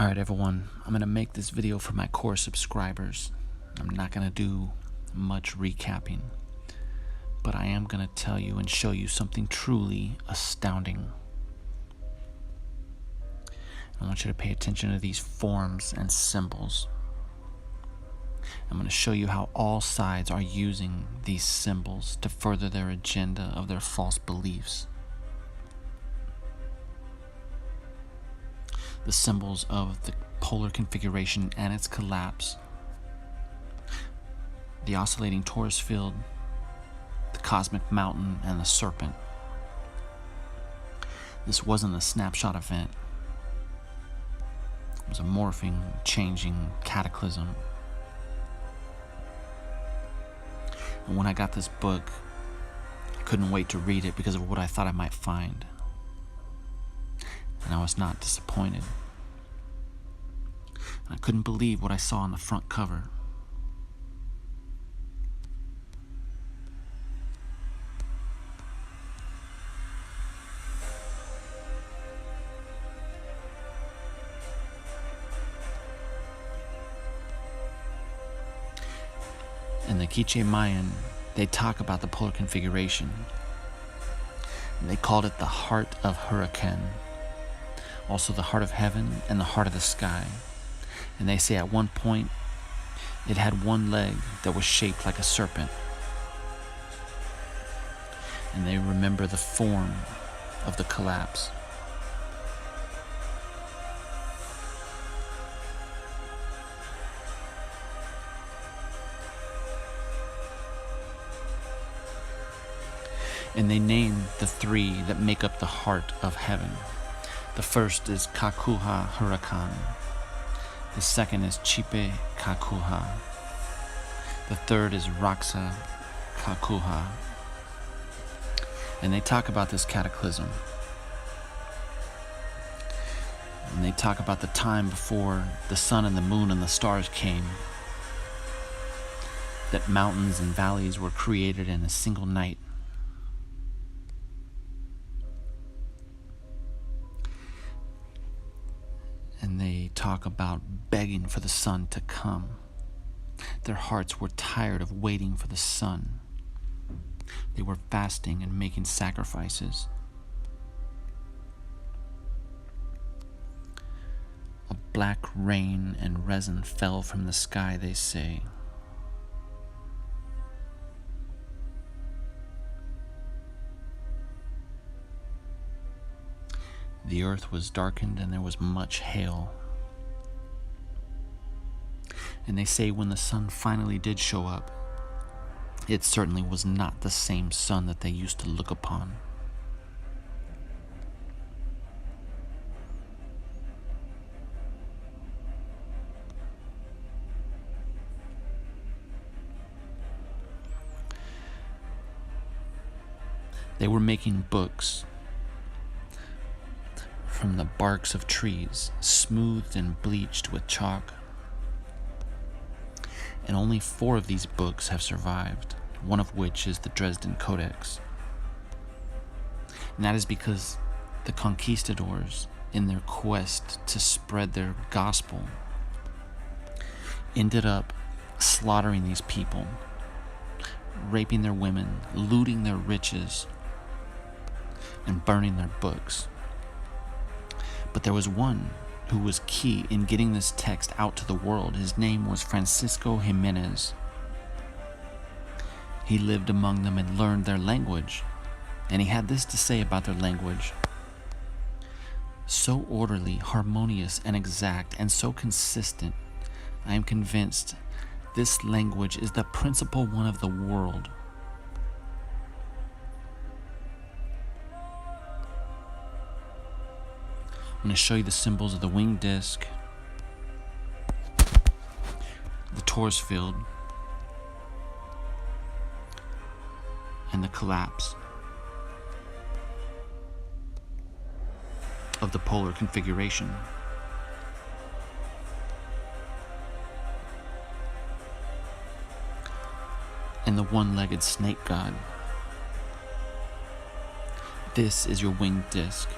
Alright everyone, I'm going to make this video for my core subscribers. I'm not going to do much recapping, but I am going to tell you and show you something truly astounding. I want you to pay attention to these forms and symbols. I'm going to show you how all sides are using these symbols to further their agenda of their false beliefs. The symbols of the polar configuration and its collapse, the oscillating torus field, the cosmic mountain, and the serpent. This wasn't a snapshot event. It was a morphing, changing cataclysm. And when I got this book, I couldn't wait to read it because of what I thought I might find. And I was not disappointed. I couldn't believe what I saw on the front cover. In the Quiche Mayan, they talk about the polar configuration. And they called it the heart of Huracan, also the heart of heaven and the heart of the sky. And they say at one point it had one leg that was shaped like a serpent. And they remember the form of the collapse. And they name the three that make up the heart of heaven. The first is Kakuha Huracan. The second is Chipe Kakuha. The third is Raksa Kakuha. And they talk about this cataclysm. And they talk about the time before the sun and the moon and the stars came. That mountains and valleys were created in a single night. And they talk about begging for the sun to come. Their hearts were tired of waiting for the sun. They were fasting and making sacrifices. A black rain and resin fell from the sky, they say. The earth was darkened and there was much hail. And they say when the sun finally did show up, it certainly was not the same sun that they used to look upon. They were making books from the barks of trees, smoothed and bleached with chalk. And only 4 of these books have survived, one of which is the Dresden Codex. And that is because the conquistadors, in their quest to spread their gospel, ended up slaughtering these people, raping their women, looting their riches, and burning their books. But there was one who was key in getting this text out to the world. His name was Francisco Jimenez. He lived among them and learned their language. And he had this to say about their language: so orderly, harmonious, and exact, and so consistent, I am convinced this language is the principal one of the world. I'm going to show you the symbols of the winged disc, the torus field, and the collapse of the polar configuration. And the one-legged snake god. This is your winged disc.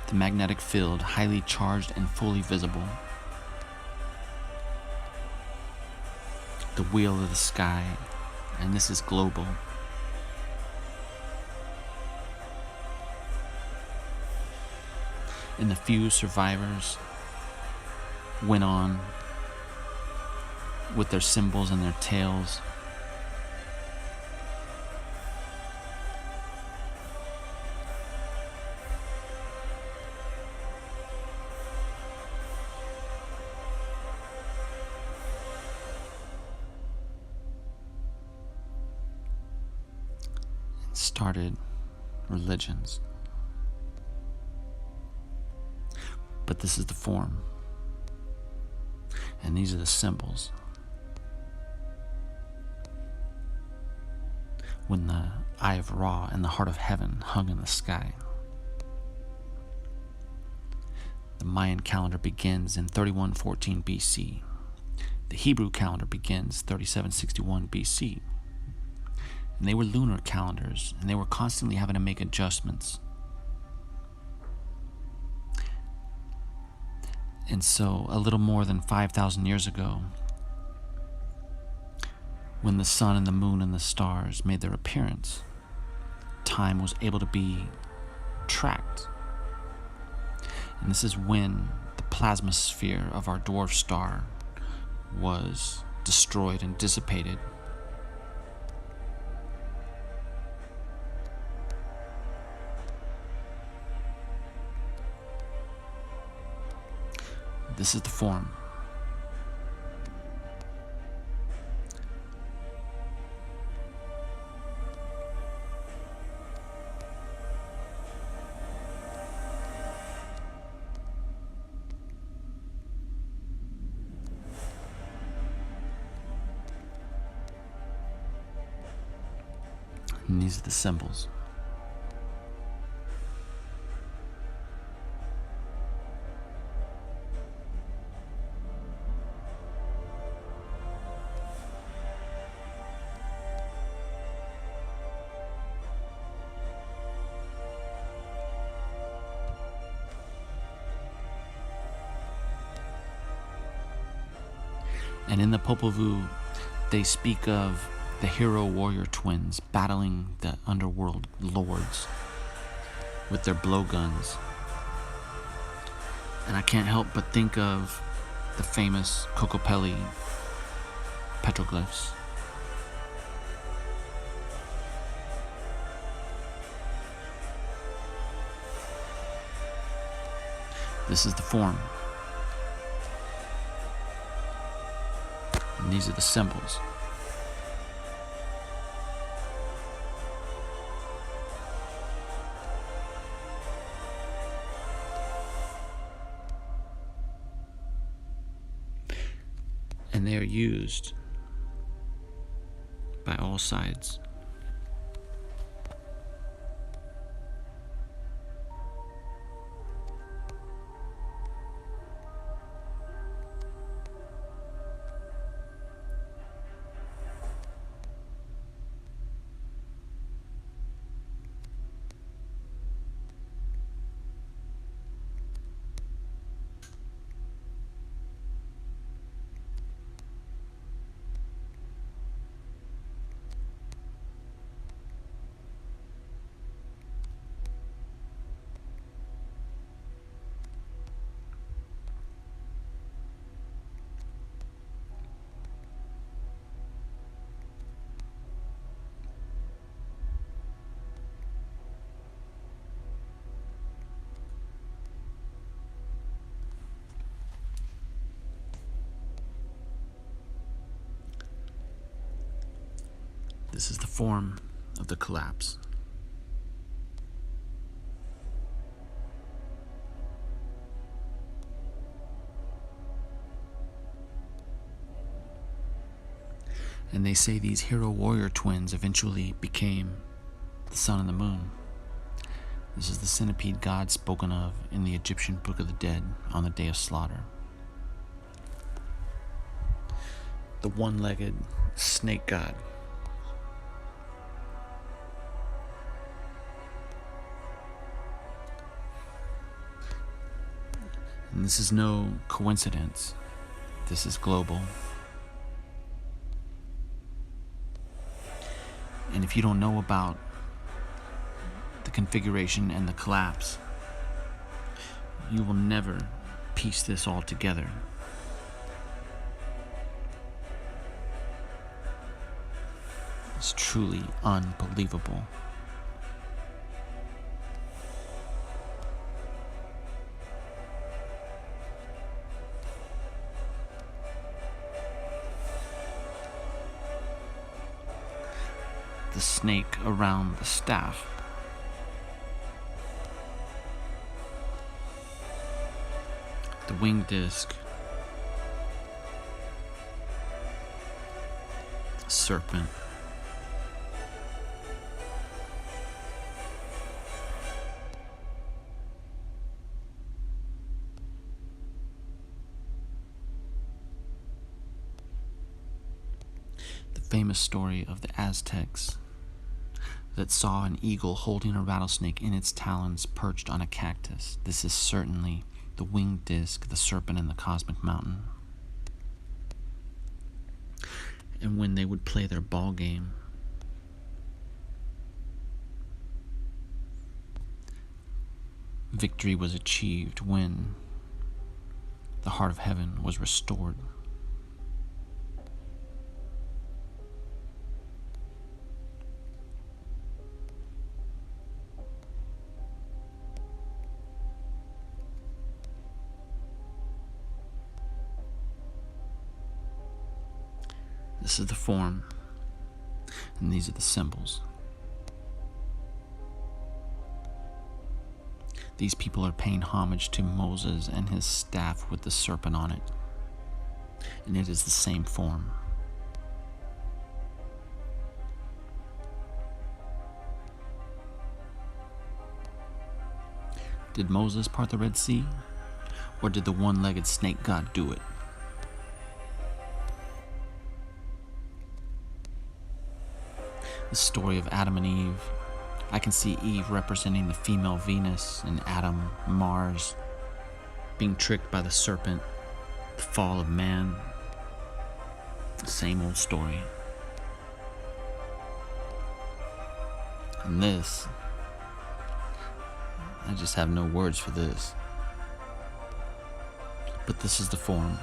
The magnetic field, highly charged and fully visible. the wheel of the sky, and this is global. And the few survivors went on with their symbols and their tails. Started religions. But this is the form, and these are the symbols. When the Eye of Ra and the Heart of Heaven hung in the sky. The Mayan calendar begins in 3114 BC. The Hebrew calendar begins 3761 BC. And they were lunar calendars, and they were constantly having to make adjustments. And so, a little more than 5,000 years ago, when the sun and the moon and the stars made their appearance, time was able to be tracked. And this is when the plasma sphere of our dwarf star was destroyed and dissipated. This is the form. And these are the symbols. And in the Popol Vuh, they speak of the hero warrior twins battling the underworld lords with their blowguns. And I can't help but think of the famous Kokopelli petroglyphs. This is the form. And these are the symbols. And they are used by all sides. This is the form of the collapse. And they say these hero warrior twins eventually became the sun and the moon. This is the centipede god spoken of in the Egyptian Book of the Dead on the Day of Slaughter. The one-legged snake god. And this is no coincidence. This is global. And if you don't know about the configuration and the collapse, you will never piece this all together. It's truly unbelievable. The snake around the staff. The winged disc. Serpent. The famous story of the Aztecs that saw an eagle holding a rattlesnake in its talons perched on a cactus. This is certainly the winged disc, the serpent, and the cosmic mountain. And when they would play their ball game, victory was achieved when the heart of heaven was restored. This is the form, and these are the symbols. These people are paying homage to Moses and his staff with the serpent on it, and it is the same form. Did Moses part the Red Sea, or did the one-legged snake god do it? The story of Adam and Eve. I can see Eve representing the female Venus and Adam, Mars, being tricked by the serpent, the fall of man. Same old story. And this, I just have no words for this. But this is the form,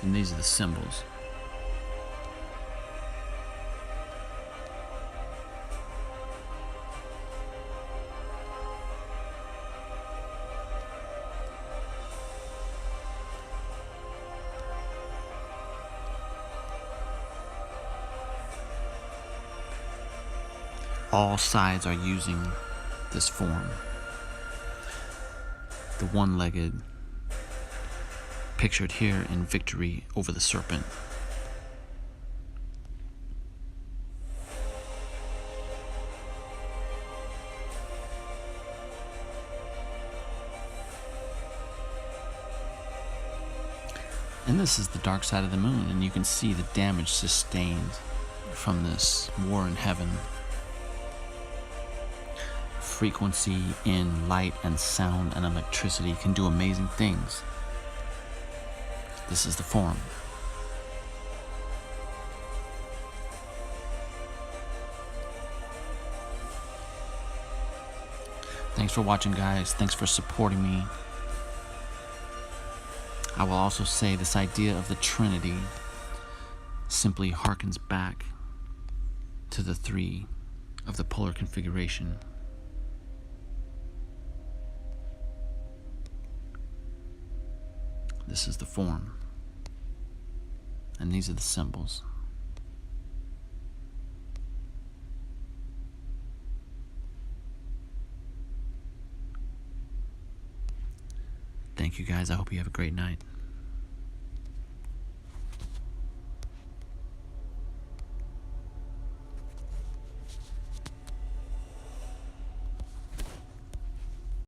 and these are the symbols. All sides are using this form. The one-legged, pictured here in victory over the serpent. And this is the dark side of the moon, and you can see the damage sustained from this war in heaven. Frequency in light and sound and electricity can do amazing things. This is the form. Thanks for watching, guys. Thanks for supporting me. I will also say this idea of the Trinity simply harkens back to the three of the polar configuration. This is the form, and these are the symbols. Thank you, guys. I hope you have a great night.